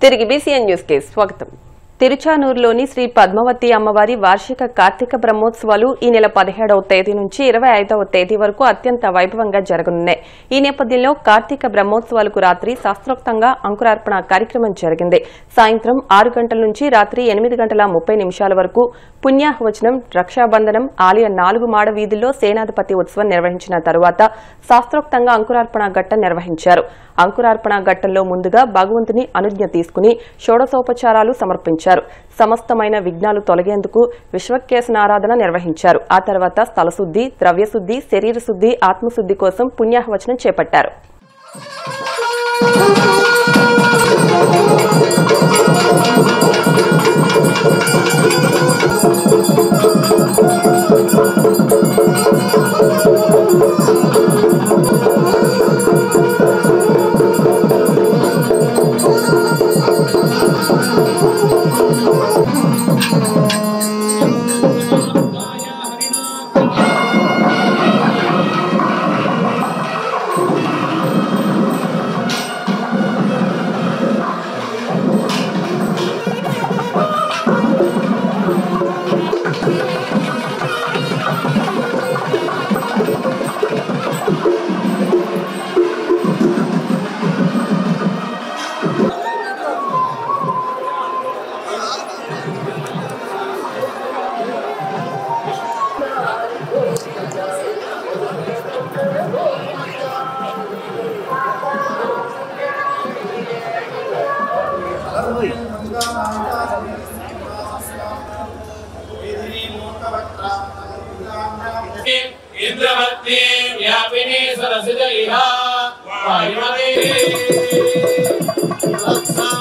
తిరిగి BCN news కి స్వాగతం. తిరుచానూరులోని శ్రీ పద్మావతి అమ్మవారి వార్షిక కార్తీక బ్రహ్మోత్సవాలు ఈ నెల 17వ తేదీ నుంచి 25వ తేదీ వరకు అత్యంత వైభవంగా జరగనున్నాయి. ఈ నేపథ్యంలో కార్తీక బ్రహ్మోత్సవాలకు రాత్రి శాస్త్రోక్తంగా అంకురార్పణ కార్యక్రమం జరిగింది. సాయంత్రం 6 గంటల నుంచి రాత్రి 8:30 వరకు పుణ్యాహవచనం, రక్షాబంధనం, ఆలయ 4 మాడ వీధుల్లో సేనాధిపతి ఉత్సవం నిర్వహించిన తరువాత శాస్త్రోక్తంగా అంకురార్పణ ఘట్టం నిర్వహించారు. అంకురార్పణ ఘట్టంలో ముందుగా భగవంతుని అనుజ్ఞ తీసుకుని షోడశోపచారాలు సమర్పించారు. సమస్తమైన విఘ్నాలు తొలగేందుకు విశ్వకేశనారాధన నిర్వహించారు. ఆ తర్వాత స్థలశుద్ది, ద్రవ్యశుద్ది, శరీర శుద్ది, ఆత్మశుద్ది కోసం పుణ్యాహవచనం చేపట్టారు. इंद्रवत्नी व्यापिनी सरसिजइहा वायुमती रक्षा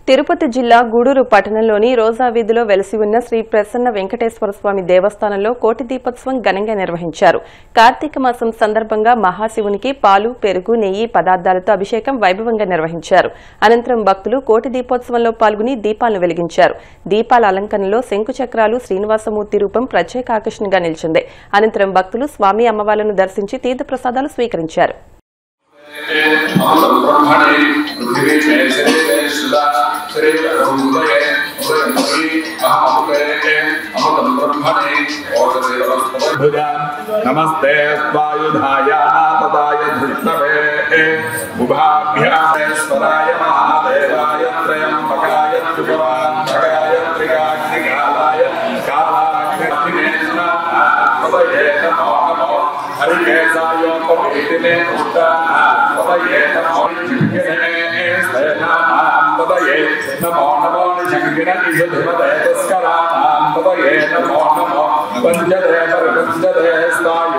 తిరుపతి జిల్లా గూడూరు పట్టణంలోని రోజా వీధిలో వెలసి ఉన్న శ్రీ ప్రసన్న వెంకటేశ్వర స్వామి దేవస్థానంలో కోటి దీపోత్సవం ఘనంగా నిర్వహించారు. కార్తీక మాసం సందర్భంగా మహాశివునికి పాలు, పెరుగు, నెయ్యి పదార్థాలతో అభిషేకం వైభవంగా నిర్వహించారు. అనంతరం భక్తులు కోటి దీపోత్సవంలో పాల్గొని దీపాలను వెలిగించారు. దీపాల అలంకరణలో శంకుచక్రాలు, శ్రీనివాసమూర్తి రూపం ప్రత్యేక ఆకర్షణగా నిలిచింది. అనంతరం భక్తులు స్వామి అమ్మవార్లను దర్శించి తీర్థప్రసాదాలు స్వీకరించారు. नमस्ते स्वायुधाय नाथदाय धृष्णवे उभाभ्यामेश्वराय महादेवाय त्रयंबकाय त्रिपुरान्तकाय त्रिकाग्निकालाय कालाग्निनेश्वराय नमो नमो हरिकेशायोपवीतिने उत्तराय नमो नमो नमो निषङ्गिननिषुधिमते तस्करानां नमो नमो पंचदेव पंचदे स्वाय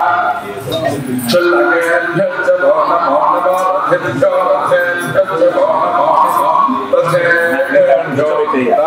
चल्लकेभ्यो नमो नमो रथेभ्यो रथेभ्यो नमो नमो रथेभ्यो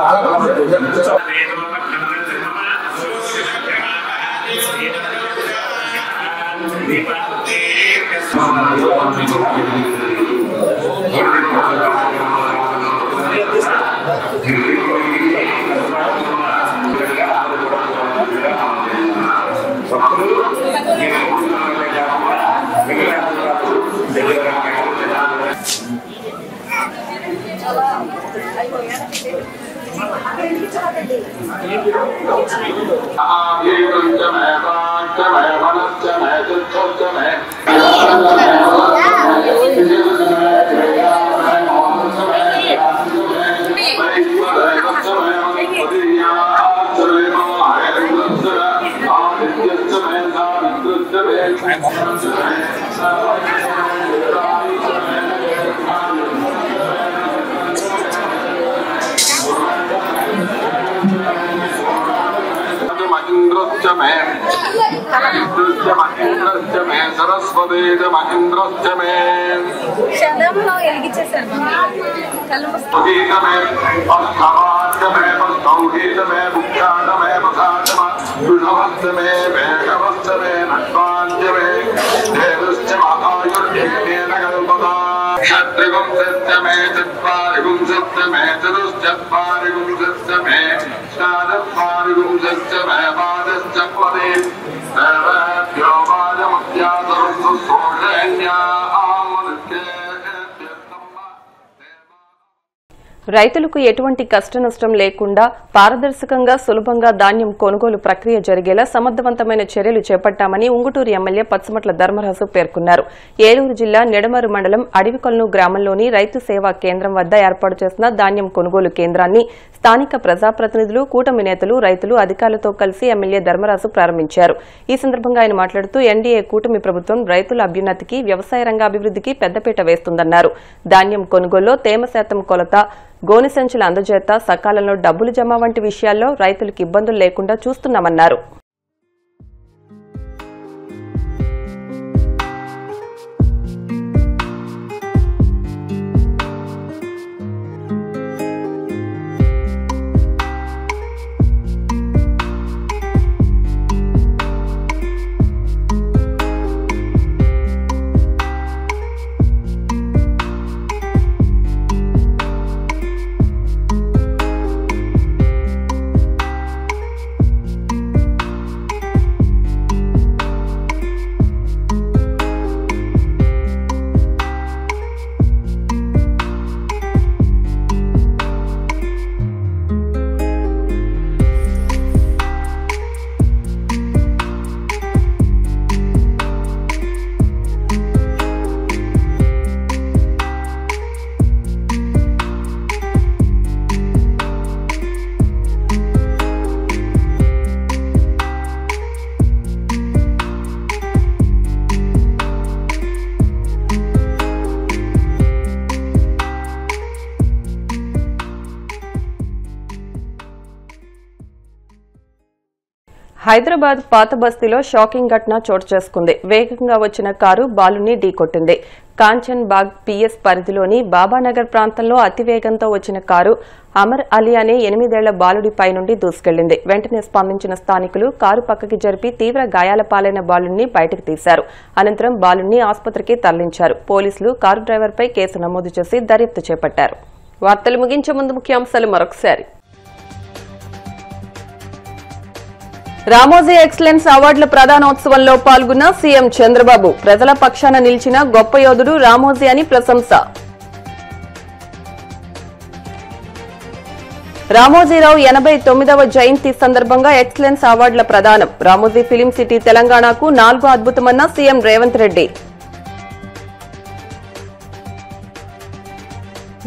రైతులకు ఎటువంటి కష్టనష్టం లేకుండా పారదర్శకంగా సులభంగా ధాన్యం కొనుగోలు ప్రక్రియ జరిగేలా సమర్థవంతమైన చర్యలు చేపట్టామని ఉంగుటూరు ఎమ్మెల్యే పచ్చమట్ల ధర్మరాజు పేర్కొన్నారు. ఏలూరు జిల్లా నిడమరు మండలం అడవికొలను గ్రామంలోని రైతు సేవా కేంద్రం వద్ద ఏర్పాటు చేసిన ధాన్యం కొనుగోలు కేంద్రాన్ని స్థానిక ప్రజాప్రతినిధులు, కూటమి నేతలు, రైతులు, అధికారులతో కలిసి ఎమ్మెల్యే ధర్మరాజు ప్రారంభించారు. ఈ సందర్భంగా ఆయన మాట్లాడుతూ ఎన్డీఏ కూటమి ప్రభుత్వం రైతుల అభ్యున్నతికి, వ్యవసాయ రంగ అభివృద్ధికి పెద్దపీట వేస్తుందన్నారు. ధాన్యం కొనుగోలులో తేమ శాతం కొలత, గోనె సంచుల అందజేత, సకాలంలో డబ్బులు జమ వంటి విషయాల్లో రైతులకు ఇబ్బందులు లేకుండా చూస్తున్నామన్నారు. హైదరాబాద్ పాత బస్తీలో షాకింగ్ ఘటన చోటు చేసుకుంది. వేగంగా వచ్చిన కారు బాలుని ఢీకొట్టింది. కాంచన్ బాగ్ పీఎస్ పరిధిలోని బాబానగర్ ప్రాంతంలో అతివేగంతో వచ్చిన కారు అమర్ అలీ అనే 8 ఏళ్ల బాలుడిపై నుండి దూసుకెళ్లింది. వెంటనే స్పందించిన స్థానికులు కారు పక్కకి జరిపి తీవ్ర గాయాల పాలైన బాలుడిని బయటకు తీశారు. అనంతరం బాలుడిని ఆసుపత్రికి తరలించారు. పోలీసులు కారు డ్రైవర్పై కేసు నమోదు చేసి దర్యాప్తు చేపట్టారు. వార్తలు ముగించే ముందు ముఖ్యాంశాలు మరొకసారి. రామోజీ ఎక్సలెన్స్ అవార్డుల ప్రదానోత్సవంలో పాల్గొన్న సీఎం చంద్రబాబు. ప్రజల పక్షాన నిలిచిన గొప్ప యోధుడు రామోజీ అని ప్రశంస. రామోజీరావు 89వ జయంతి సందర్భంగా ఎక్సలెన్స్ అవార్డుల ప్రదానం. రామోజీ ఫిలిం సిటీ తెలంగాణకు 4వ అద్భుతమన్న సీఎం రేవంత్ రెడ్డి.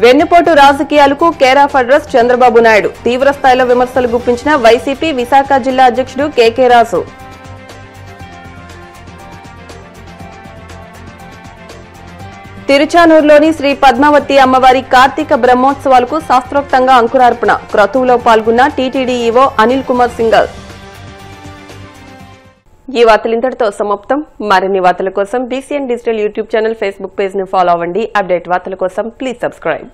వెన్నుపోటు రాజకీయాలకు care of address Chandrababu Naidu. తీవ్ర స్థాయిలో విమర్శలు గుప్పించిన వైసీపీ విశాఖ జిల్లా అధ్యక్షుడు కేకే రాజు. తిరుచానూరులోని శ్రీ పద్మావతి అమ్మవారి కార్తీక బ్రహ్మోత్సవాలకు శాస్త్రోక్తంగా అంకురార్పణ. క్రతువులో పాల్గొన్న టీటీడీ ఈవో అనిల్ కుమార్ సింఘాల్. ఈ వార్తలు ఇంతటితో సమాప్తం. మరిన్ని వార్తల కోసం BCN digital YouTube channel, Facebook page ని ఫాలో అవ్వండి. అప్డేట్ వార్తల కోసం ప్లీజ్ సబ్స్క్రైబ్.